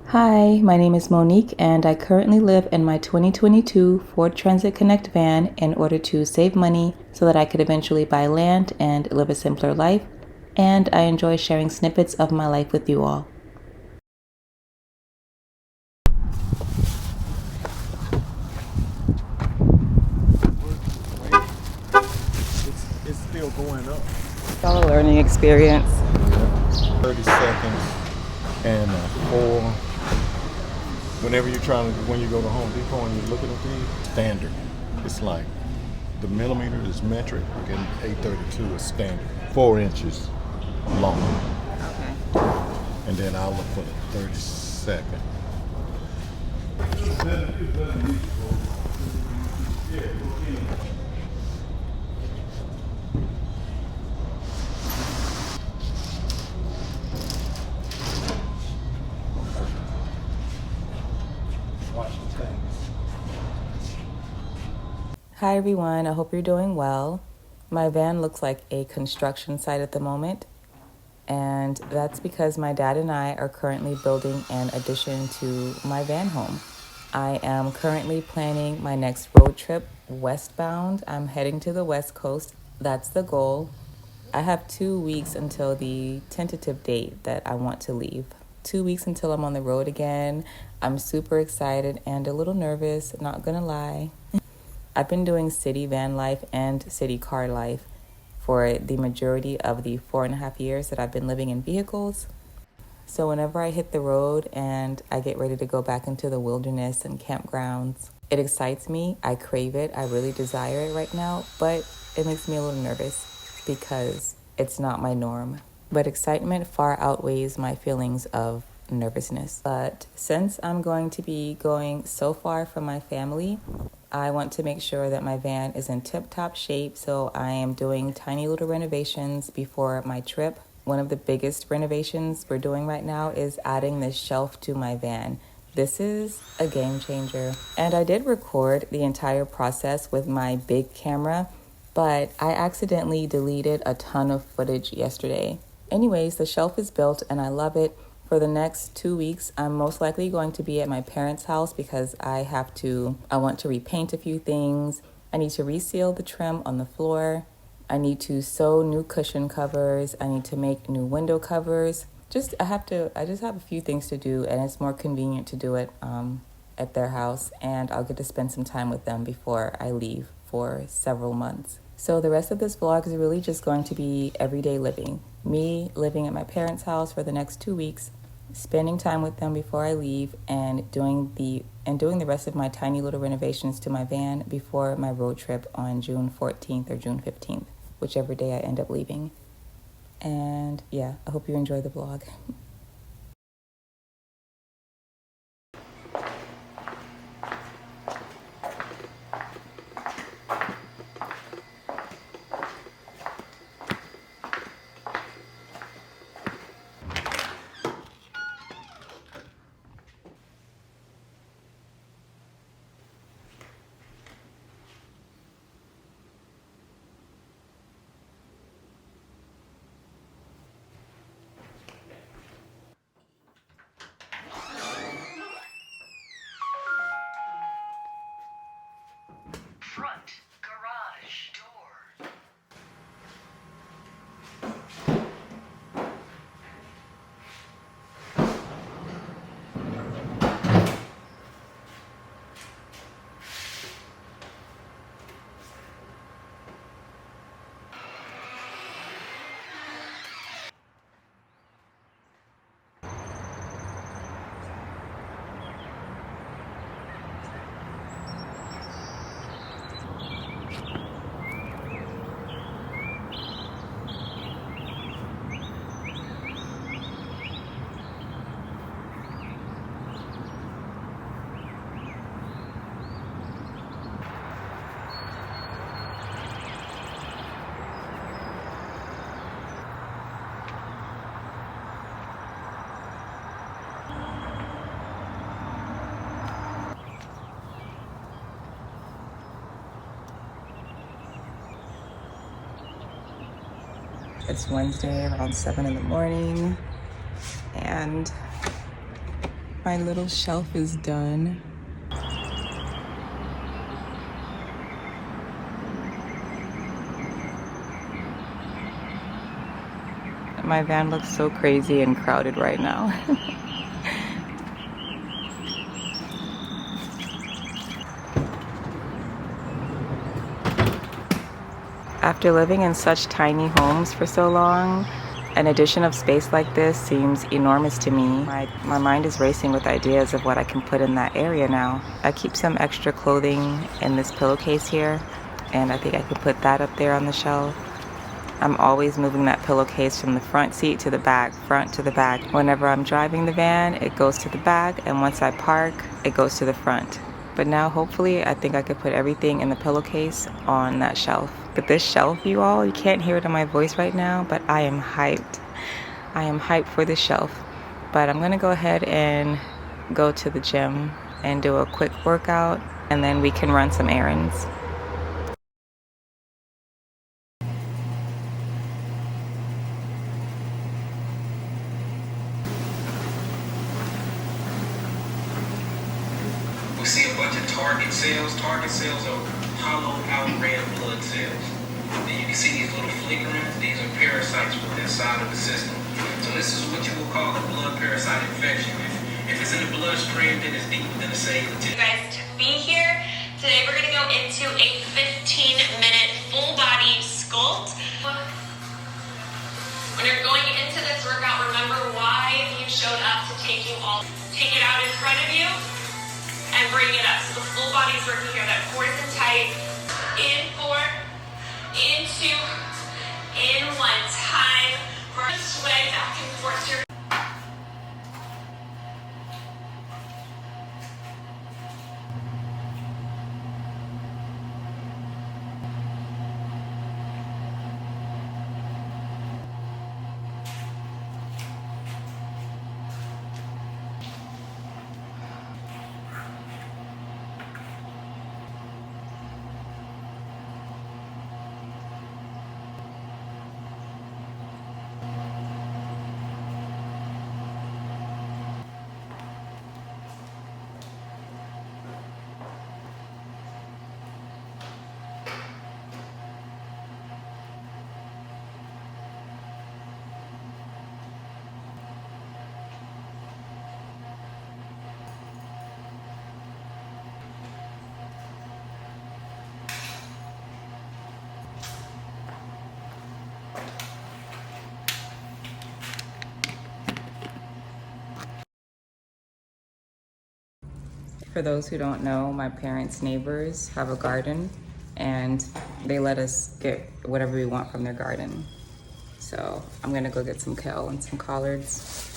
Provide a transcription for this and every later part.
Hi, my name is Monique and I currently live in my 2022 Ford Transit Connect van in order to save money so that I could eventually buy land and live a simpler life. And I enjoy sharing snippets of my life with you all. It's still going up. It's all a learning experience. Yeah. 30 seconds and 4. Whenever you're when you go to Home Depot and you're looking at these, standard. It's like the millimeter is metric and 832 is standard. 4 inches long. Okay. And then I'll look for the 30-second. Hi everyone, I hope you're doing well. My van looks like a construction site at the moment, and that's because my dad and I are currently building an addition to my van home. I am currently planning my next road trip westbound. I'm heading to the West Coast. That's the goal. I have 2 weeks until the tentative date that I want to leave. 2 weeks until I'm on the road again. I'm super excited and a little nervous, not gonna lie. I've been doing city van life and city car life for the majority of the 4.5 years that I've been living in vehicles. So whenever I hit the road and I get ready to go back into the wilderness and campgrounds, it excites me. I crave it. I really desire it right now, but it makes me a little nervous because it's not my norm. But excitement far outweighs my feelings of nervousness. But since I'm going to be going so far from my family, I want to make sure that my van is in tip-top shape, so I am doing tiny little renovations before my trip. One of the biggest renovations we're doing right now is adding this shelf to my van. This is a game changer. And I did record the entire process with my big camera, but I accidentally deleted a ton of footage yesterday. Anyways, the shelf is built and I love it. For the next 2 weeks, I'm most likely going to be at my parents' house because I want to repaint a few things. I need to reseal the trim on the floor. I need to sew new cushion covers. I need to make new window covers. I just have a few things to do, and it's more convenient to do it at their house, and I'll get to spend some time with them before I leave for several months. So the rest of this vlog is really just going to be everyday living. Me living at my parents' house for the next 2 weeks, spending time with them before I leave, and doing the rest of my tiny little renovations to my van before my road trip on June 14th or June 15th, whichever day I end up leaving. And yeah, I hope you enjoy the vlog. Front garage door. It's Wednesday around 7 in the morning, and My little shelf is done. My van looks so crazy and crowded right now. After living in such tiny homes for so long, an addition of space like this seems enormous to me. My mind is racing with ideas of what I can put in that area now. I keep some extra clothing in this pillowcase here, and I think I could put that up there on the shelf. I'm always moving that pillowcase from the front seat to the back, front to the back. Whenever I'm driving the van, it goes to the back, and once I park, it goes to the front. But now, hopefully, I think I could put everything in the pillowcase on that shelf. But this shelf, you all, you can't hear it in my voice right now, but I am hyped. I am hyped for this shelf. But I'm gonna go ahead and go to the gym and do a quick workout, and then we can run some errands. We see a bunch of target cells. Target cells are hollowed out red blood cells. Then you can see these little flickerings. These are parasites within inside of the system. So this is what you will call a blood parasite infection. If it's in the bloodstream, then it's deep within the cellular tissue. Guys, to be here today, we're gonna go into a 15-minute full body sculpt. When you're going into this workout, remember why you showed up to take it out in front of you and bring it up. So the full body's working here. That core is in tight. In 4, in 2, in 1. Time for a sway back and forth. For those who don't know, my parents' neighbors have a garden, and they let us get whatever we want from their garden. So I'm gonna go get some kale and some collards.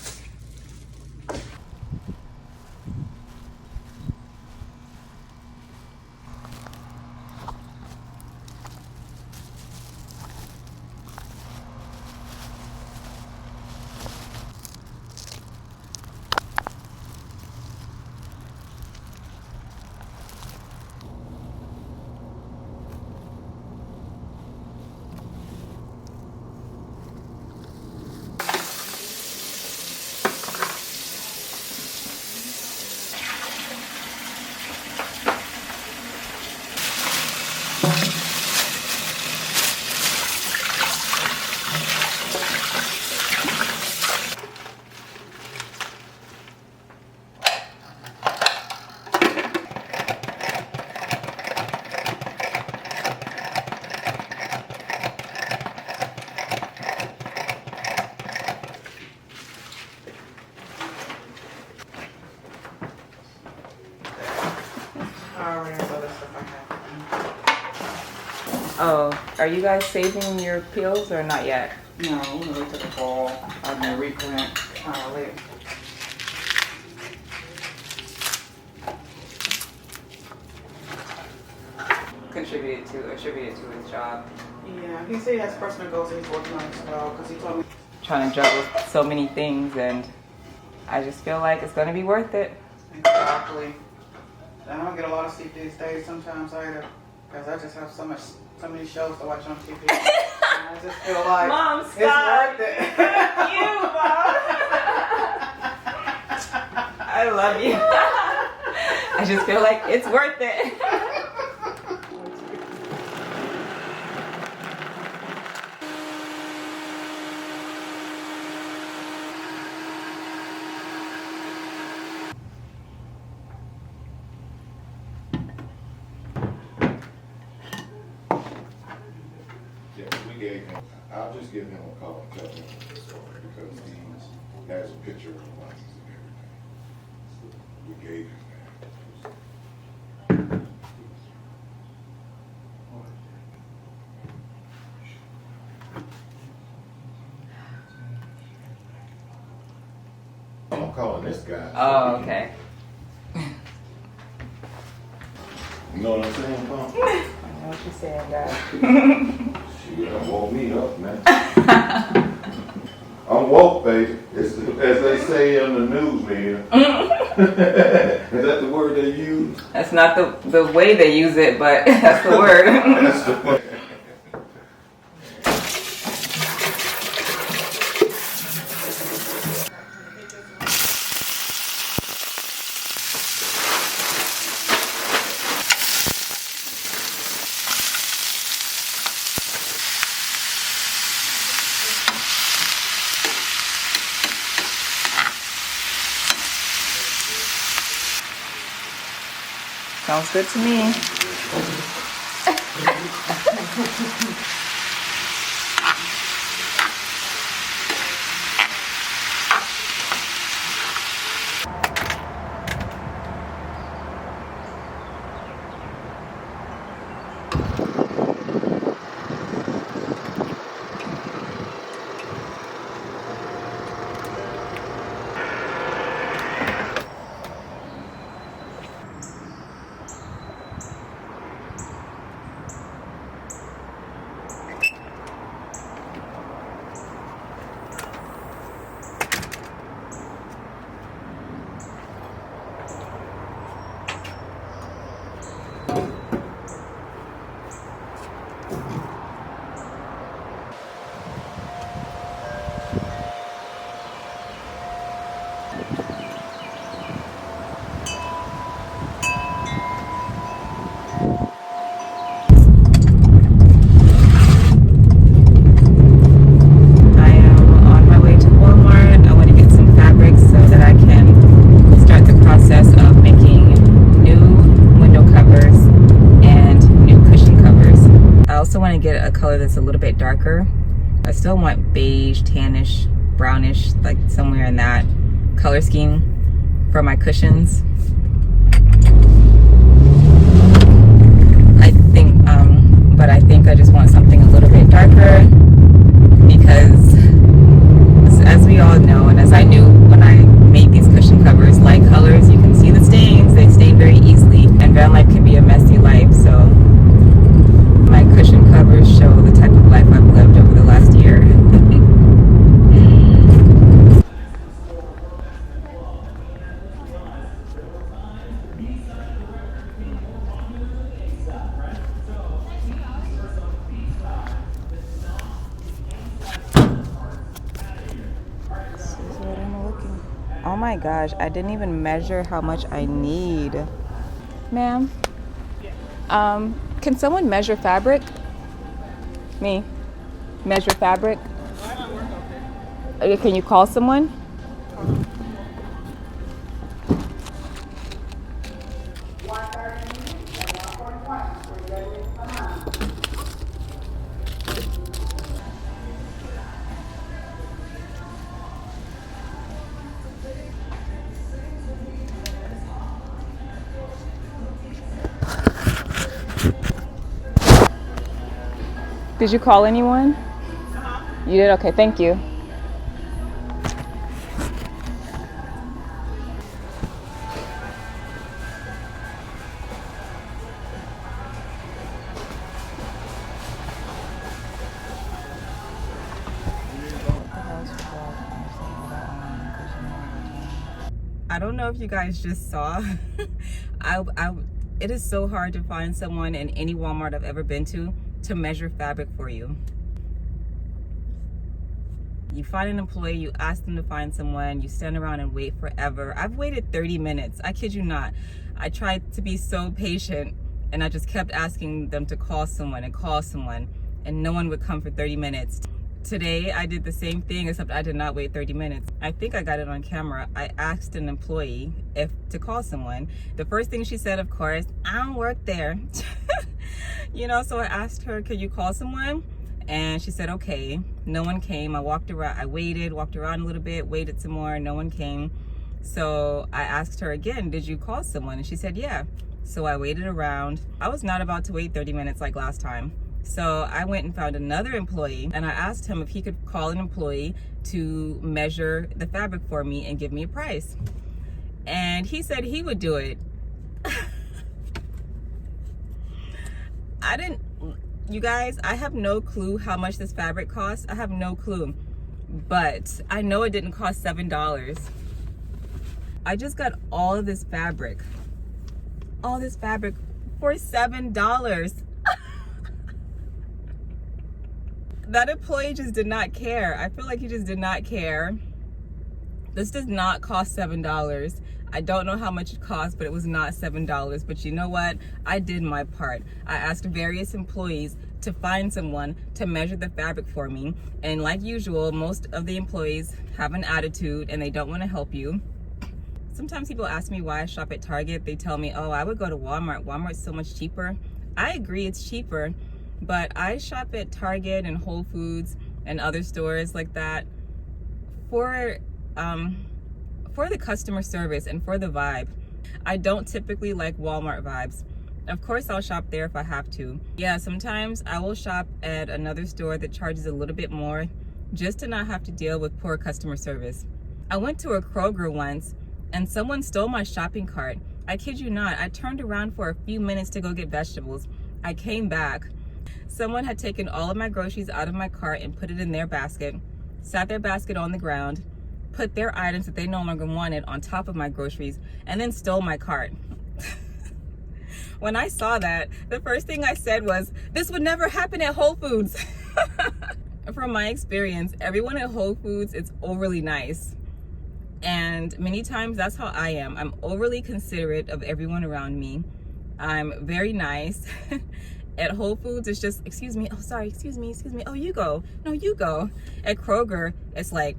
Oh, are you guys saving your peels or not yet? No, we really took a fall on the replant later. Attributed to his job. Yeah, he said he has personal goals that he's working on as well, because he told me. Trying to juggle so many things, and I just feel like it's gonna be worth it. Exactly. I don't get a lot of sleep these days sometimes either, because I just have so many shows to watch on TV. And I just feel like Mom, it's stop. worth it. You, Mom. I I love you. I just feel like it's worth it. Yeah, we gave him, I'll just give him a call and tell him the story because he has a picture of the license and everything. We gave him that. I'm calling this guy. Oh, okay. You know what I'm saying, Pom? I know what you're saying, guys. Shit, that woke me up, man. I'm woke, baby. It's, as they say in the news media. Is that the word they use? That's not the way they use it, but that's the word. That's the word. Sounds good to me. That's a little bit darker. I still want beige, tannish, brownish, like somewhere in that color scheme for my cushions. I think I just want something a little bit darker because as we all know, and as I knew when I made these cushion covers, light colors, you can see the stains, they stain very easily, and van life can be a messy life, so my cushion covers show the type of life I've lived over the last year. This is what I'm looking. Oh my gosh, I didn't even measure how much I need. Ma'am? Can someone measure fabric? Me? Measure fabric? Can you call someone? Did you call anyone? You did? Okay, thank you. I don't know if you guys just saw. It is so hard to find someone in any Walmart I've ever been to measure fabric for you. You find an employee, you ask them to find someone, you stand around and wait forever. I've waited 30 minutes. I kid you not. I tried to be so patient, and I just kept asking them to call someone, and no one would come for 30 minutes. Today, I did the same thing, except I did not wait 30 minutes. I think I got it on camera. I asked an employee if to call someone. The first thing she said, of course, I don't work there. You know, so I asked her, could you call someone? And she said, okay. No one came. I walked around, I waited, walked around a little bit, waited some more, no one came. So I asked her again, did you call someone? And she said, yeah. So I waited around. I was not about to wait 30 minutes like last time. So I went and found another employee, and I asked him if he could call an employee to measure the fabric for me and give me a price. And he said he would do it. You guys, I have no clue how much this fabric costs. I have no clue, but I know it didn't cost $7. I just got all of this fabric for $7. That employee just did not care. I feel like he just did not care. This does not cost $7. I don't know how much it cost, but it was not $7. But you know what? I did my part. I asked various employees to find someone to measure the fabric for me. And like usual, most of the employees have an attitude and they don't want to help you. Sometimes people ask me why I shop at Target. They tell me, oh, I would go to Walmart. Walmart's so much cheaper. I agree, it's cheaper. But I shop at Target and Whole Foods and other stores like that for the customer service and for the vibe. I don't typically like Walmart vibes. Of course, I'll shop there if I have to. Yeah, sometimes I will shop at another store that charges a little bit more just to not have to deal with poor customer service. I went to a Kroger once and someone stole my shopping cart. I kid you not, I turned around for a few minutes to go get vegetables. I came back. Someone had taken all of my groceries out of my cart and put it in their basket, sat their basket on the ground, put their items that they no longer wanted on top of my groceries, and then stole my cart. When I saw that, the first thing I said was, this would never happen at Whole Foods. From my experience, everyone at Whole Foods is overly nice. And many times that's how I am. I'm overly considerate of everyone around me. I'm very nice. At Whole Foods, it's just, excuse me, oh, sorry, excuse me, oh, you go. No, you go. At Kroger, it's like,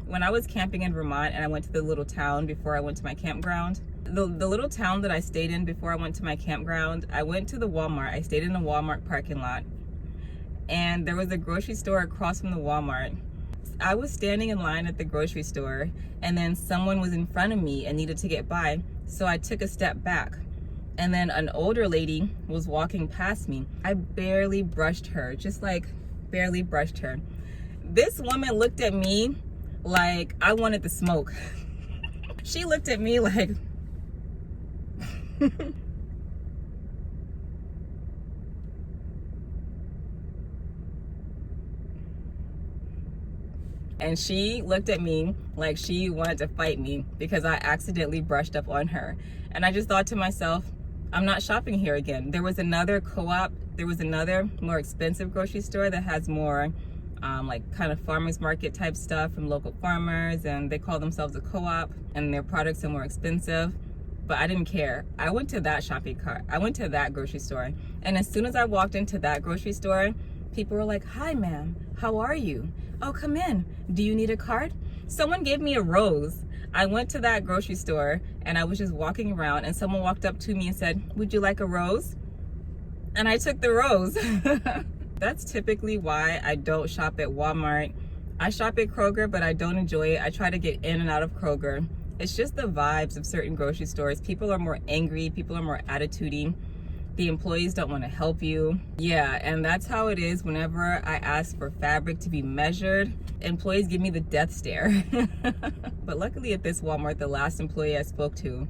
When I was camping in Vermont and I went to the little town before I went to my campground, the little town that I stayed in before I went to my campground, I went to the Walmart. I stayed in a Walmart parking lot. And there was a grocery store across from the Walmart. I was standing in line at the grocery store, and then someone was in front of me and needed to get by, so I took a step back. And then an older lady was walking past me. I barely brushed her, just like barely brushed her. This woman looked at me like I wanted the smoke. She looked at me like, and she looked at me like she wanted to fight me because I accidentally brushed up on her. And I just thought to myself, I'm not shopping here again. There was another co-op, there was another more expensive grocery store that has more like kind of farmers market type stuff from local farmers, and they call themselves a co-op, and their products are more expensive. But I didn't care. I went to that shopping cart. I went to that grocery store. And as soon as I walked into that grocery store, people were like, hi ma'am, how are you? Oh, come in. Do you need a cart? Someone gave me a rose. I went to that grocery store and I was just walking around and someone walked up to me and said, would you like a rose? And I took the rose. That's typically why I don't shop at Walmart. I shop at Kroger, but I don't enjoy it. I try to get in and out of Kroger. It's just the vibes of certain grocery stores. People are more angry. People are more attitudey. The employees don't want to help you. Yeah, and that's how it is whenever I ask for fabric to be measured. Employees give me the death stare. But luckily at this Walmart, the last employee I spoke to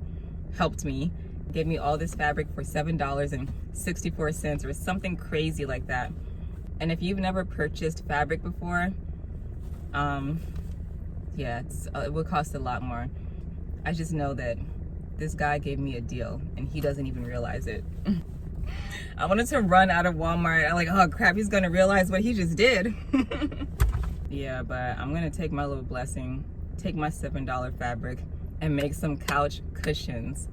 helped me. Gave me all this fabric for $7.64 or something crazy like that. And if you've never purchased fabric before, yeah, it would cost a lot more. I just know that this guy gave me a deal and he doesn't even realize it. I wanted to run out of Walmart. I'm like, oh crap, he's gonna realize what he just did. Yeah, but I'm gonna take my little blessing, take my $7 fabric, and make some couch cushions.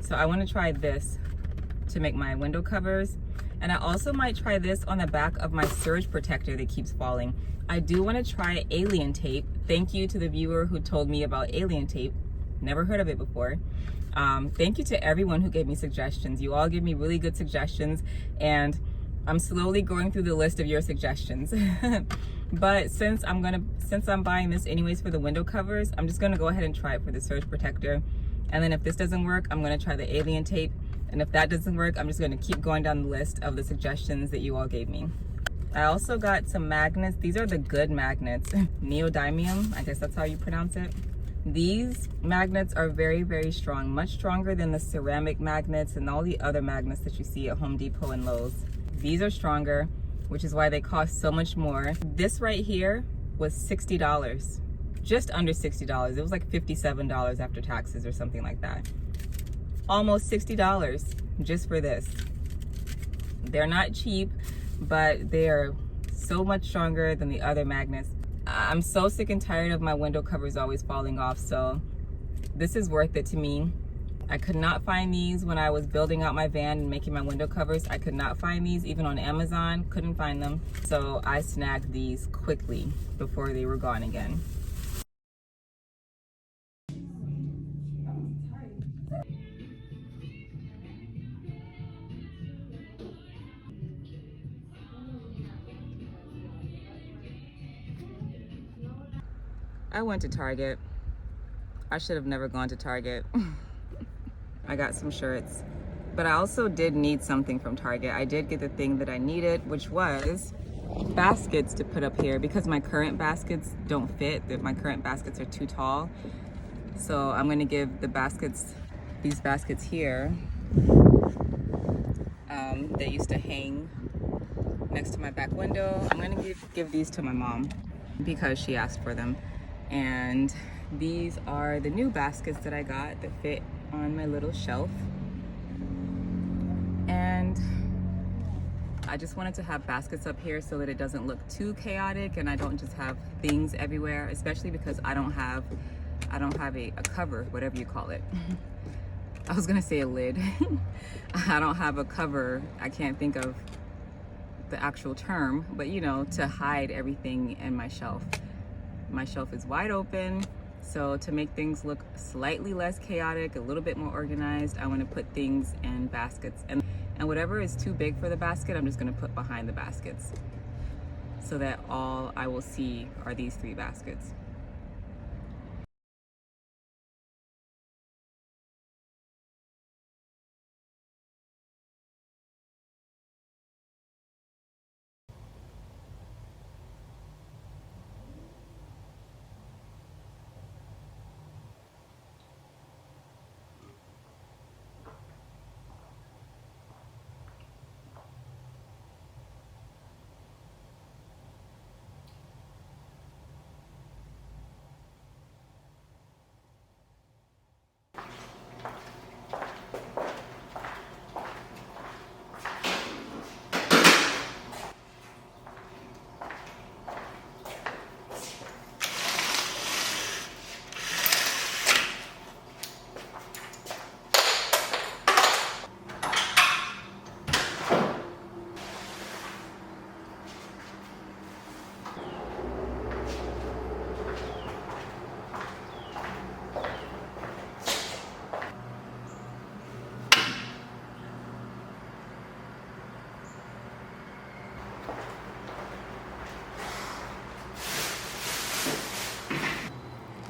So I want to try this to make my window covers, and I also might try this on the back of my surge protector that keeps falling. I do want to try alien tape. Thank you to the viewer who told me about alien tape. Never heard of it before. Thank you to everyone who gave me suggestions. You all give me really good suggestions, and I'm slowly going through the list of your suggestions. But since I'm buying this anyways for the window covers, I'm just gonna go ahead and try it for the surge protector. And then if this doesn't work, I'm gonna try the alien tape. And if that doesn't work, I'm just gonna keep going down the list of the suggestions that you all gave me. I also got some magnets. These are the good magnets. Neodymium, I guess that's how you pronounce it. These magnets are very, very strong, much stronger than the ceramic magnets and all the other magnets that you see at Home Depot and Lowe's. These are stronger, which is why they cost so much more. This right here was $60, just under $60. It was like $57 after taxes or something like that. Almost $60 just for this. They're not cheap, but they are so much stronger than the other magnets. I'm so sick and tired of my window covers always falling off, so this is worth it to me. I could not find these when I was building out my van and making my window covers. I could not find these even on Amazon, couldn't find them. So I snagged these quickly before they were gone again. I went to Target. I should have never gone to Target. I got some shirts, but I also did need something from Target. I did get the thing that I needed, which was baskets to put up here because my current baskets don't fit. My current baskets are too tall. So I'm gonna give the baskets, these baskets here, they used to hang next to my back window. I'm gonna give these to my mom because she asked for them. And these are the new baskets that I got that fit on my little shelf. And I just wanted to have baskets up here so that it doesn't look too chaotic and I don't just have things everywhere, especially because I don't have a cover, whatever you call it. I was gonna say a lid. I don't have a cover. I can't think of the actual term, but you know, to hide everything in my shelf. My shelf is wide open, so to make things look slightly less chaotic, a little bit more organized, I want to put things in baskets. And whatever is too big for the basket, I'm just going to put behind the baskets so that all I will see are these 3 baskets.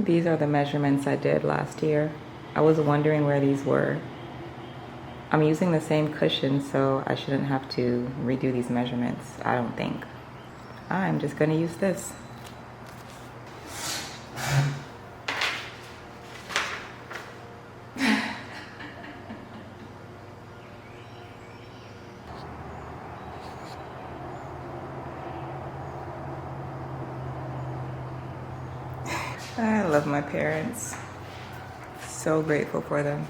These are the measurements I did last year. I was wondering where these were. I'm using the same cushion, so I shouldn't have to redo these measurements, I don't think. I'm just gonna use this. I love my parents. So grateful for them.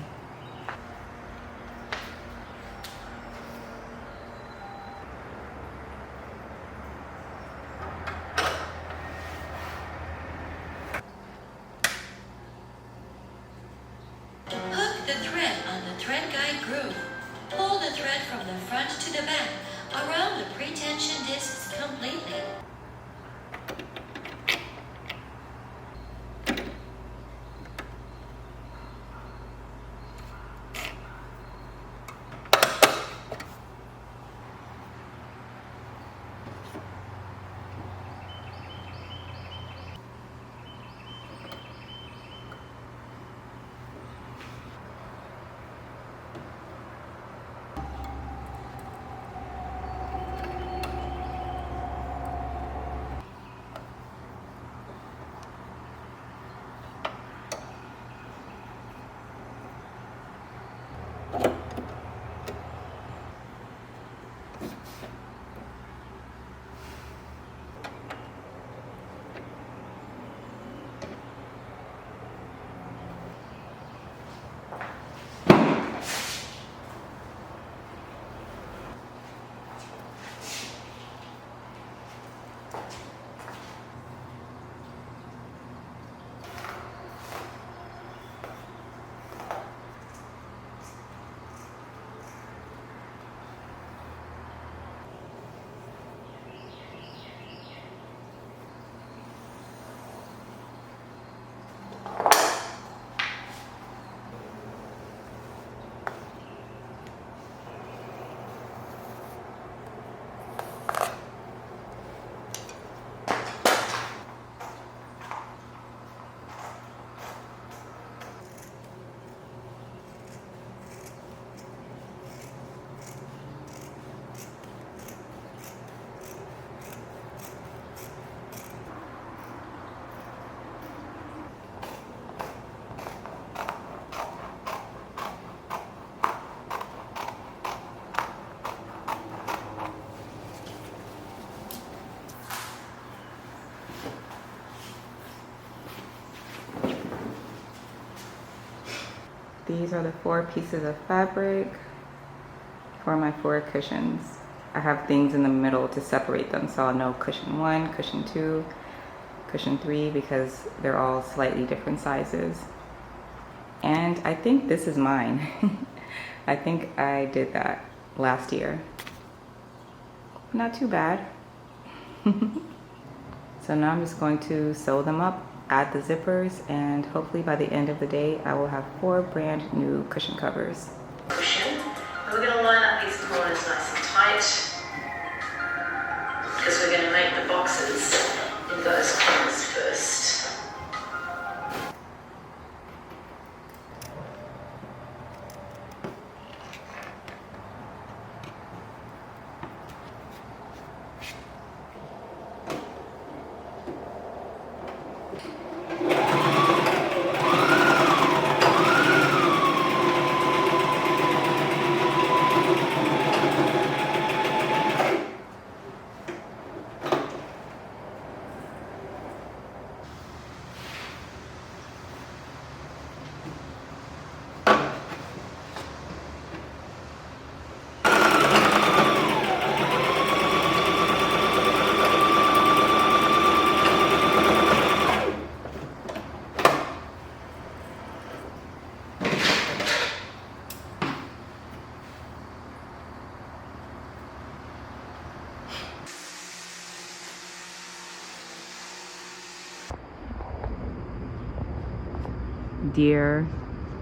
Hook the thread on the thread guide groove. Pull the thread from the front to the back around the pre-tension discs completely. These are the 4 pieces of fabric for my 4 cushions. I have things in the middle to separate them, so I'll know cushion 1, cushion 2, cushion 3, because they're all slightly different sizes. And I think this is mine. I think I did that last year. Not too bad. So now I'm just going to sew them up, add the zippers, and hopefully by the end of the day I will have 4 brand new cushion covers. Cushion. We're going to line up these corners nice and tight because we're going to make the boxes in those corners first. Deer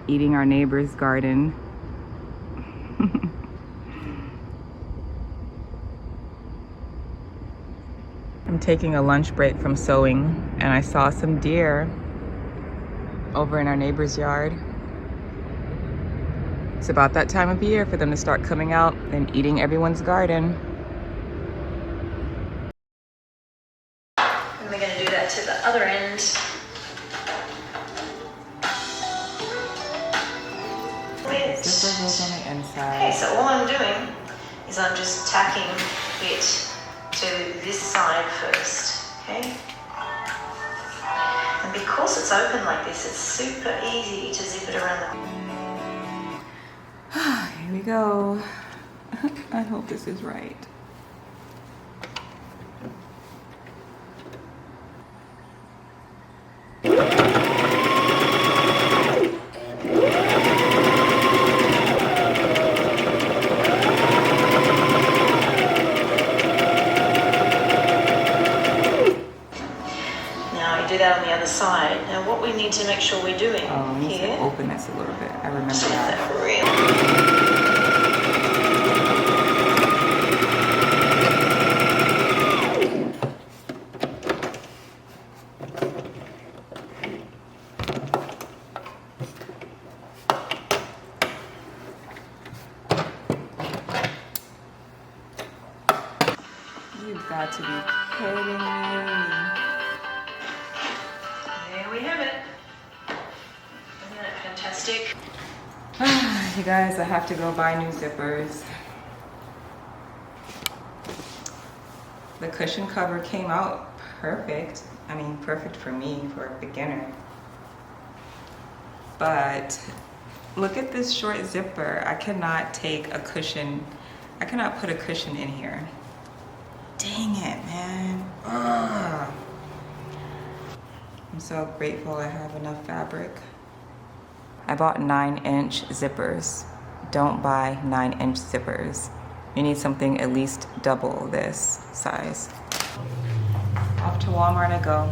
eating our neighbor's garden. I'm taking a lunch break from sewing and I saw some deer over in our neighbor's yard. It's about that time of year for them to start coming out and eating everyone's garden. And we're going to do that to the other end. Zipper goes on the inside. Okay, so all I'm doing is I'm just tacking it to this side first, okay? And because it's open like this, it's super easy to zip it around the... Here we go. I hope this is right. That on the other side. Now what we need to make sure we're doing We need here... to open this a little bit. I remember Check that. that real... You've got to be kidding me. There we have it. Isn't that fantastic? You guys, I have to go buy new zippers. The cushion cover came out perfect. I mean, perfect for me, for a beginner. But look at this short zipper. I cannot take a cushion. I cannot put a cushion in here. Dang it, man. Ugh. I'm so grateful I have enough fabric. I bought 9-inch zippers. Don't buy 9-inch zippers. You need something at least double this size. Off to Walmart I go.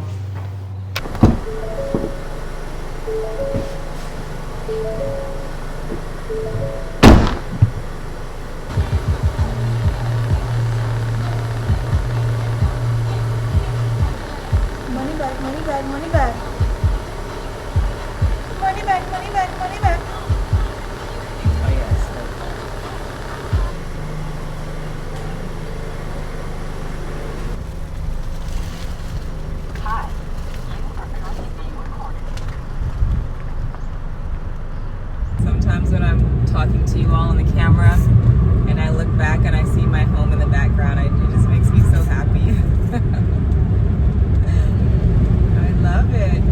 Money back, money back, money back. Money back, money back, money back. Oh yes. Hi, you are currently being recorded. Sometimes when I'm talking to you all on the camera and I look back and I see my home in the background, it just makes me so happy. I love it.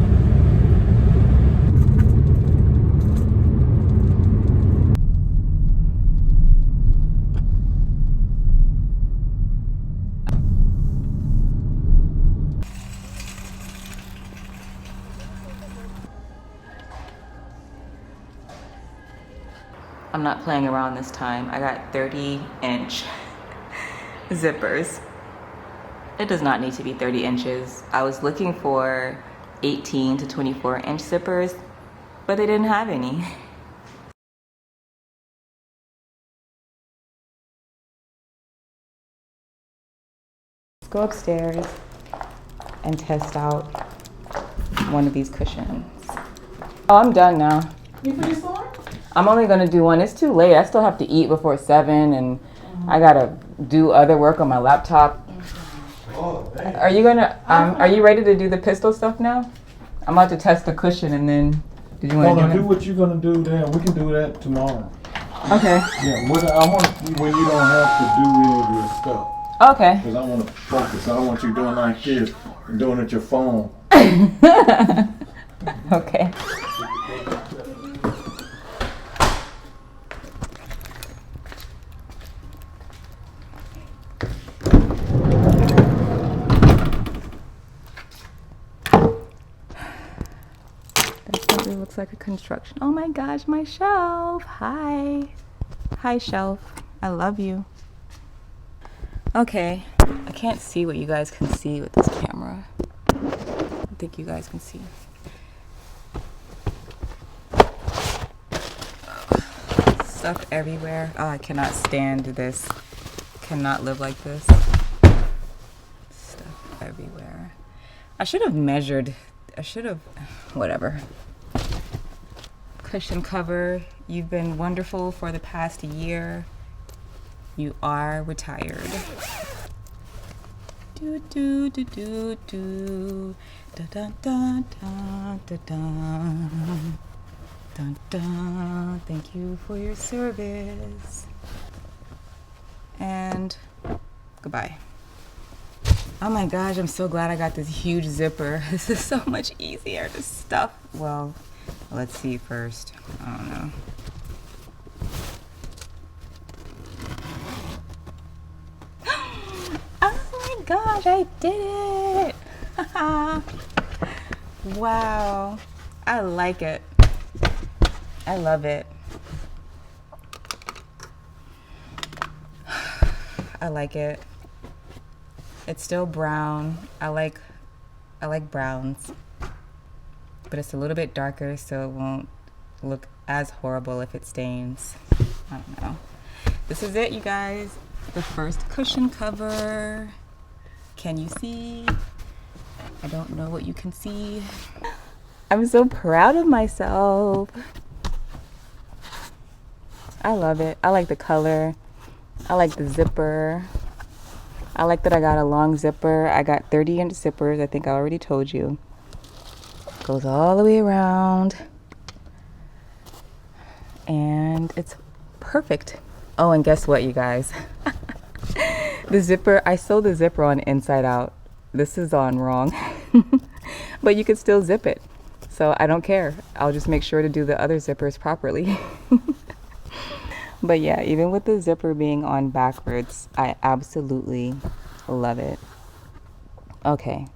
I'm not playing around this time. I got 30-inch zippers. It does not need to be 30 inches. I was looking for 18 to 24-inch zippers, but they didn't have any. Let's go upstairs and test out one of these cushions. Oh, I'm done now. You finished one? I'm only gonna do one. It's too late. I still have to eat before 7 and I gotta do other work on my laptop. Are you gonna, are you ready to do the pistol stuff now? I'm about to test the cushion and then, did you wanna do what you're gonna do then. We can do that tomorrow. Okay. Yeah, I want when you don't have to do any of your stuff. Okay. Because I want to focus. I don't want you doing like this and doing it at your phone. Okay. It looks like a construction. Oh my gosh, my shelf. Hi. Hi, shelf. I love you. Okay. I can't see what you guys can see with this camera. I don't think you guys can see. Stuff everywhere. Oh, I cannot stand this. Cannot live like this. Stuff everywhere. I should have measured. I should have. Whatever. cushion cover. You've been wonderful for the past year. You are retired. Do do do do do da da da da da da dun dun. Thank you for your service. And goodbye. Oh my gosh, I'm so glad I got this huge zipper. This is so much easier to stuff. Well, let's see first. I don't know. Oh my gosh, I did it! Wow, I like it. I love it. I like it. It's still brown. I like browns, but it's a little bit darker, so it won't look as horrible if it stains. I don't know. This is it, you guys. The first cushion cover. Can you see? I don't know what you can see. I'm so proud of myself. I love it. I like the color. I like the zipper. I like that I got a long zipper. I got 30-inch zippers. I think I already told you. Goes all the way around. And it's perfect. Oh, and guess what, you guys? The zipper, I sewed the zipper on inside out. This is on wrong. But you can still zip it. So I don't care. I'll just make sure to do the other zippers properly. But yeah, even with the zipper being on backwards, I absolutely love it. Okay,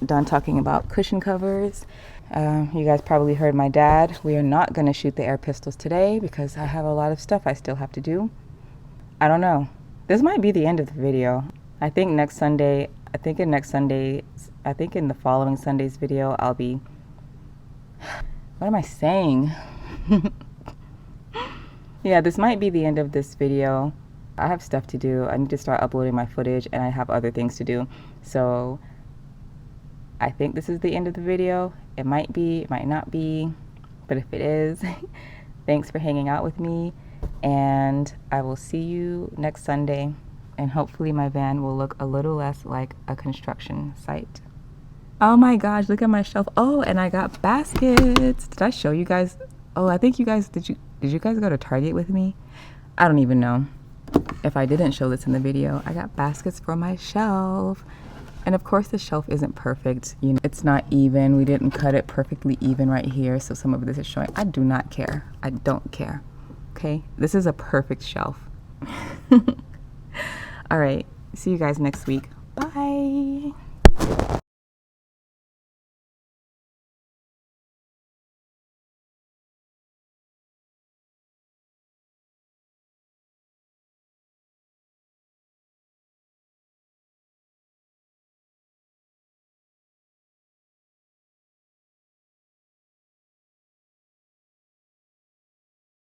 done talking about cushion covers. You guys probably heard my dad. We are not going to shoot the air pistols today because I have a lot of stuff I still have to do. I don't know. This might be the end of the video. I think in the following Sunday's video, I'll be... What am I saying? Yeah, this might be the end of this video. I have stuff to do. I need to start uploading my footage and I have other things to do. So I think this is the end of the video. It might be, it might not be, but if it is, thanks for hanging out with me. And I will see you next Sunday. And hopefully my van will look a little less like a construction site. Oh my gosh, look at my shelf. Oh, and I got baskets. Did I show you guys? Oh, I think you guys, did you guys go to Target with me? I don't even know. If I didn't show this in the video, I got baskets for my shelf. And of course the shelf isn't perfect. You know, it's not even. We didn't cut it perfectly even right here. So some of this is showing. I do not care. I don't care. Okay? This is a perfect shelf. All right. See you guys next week. Bye.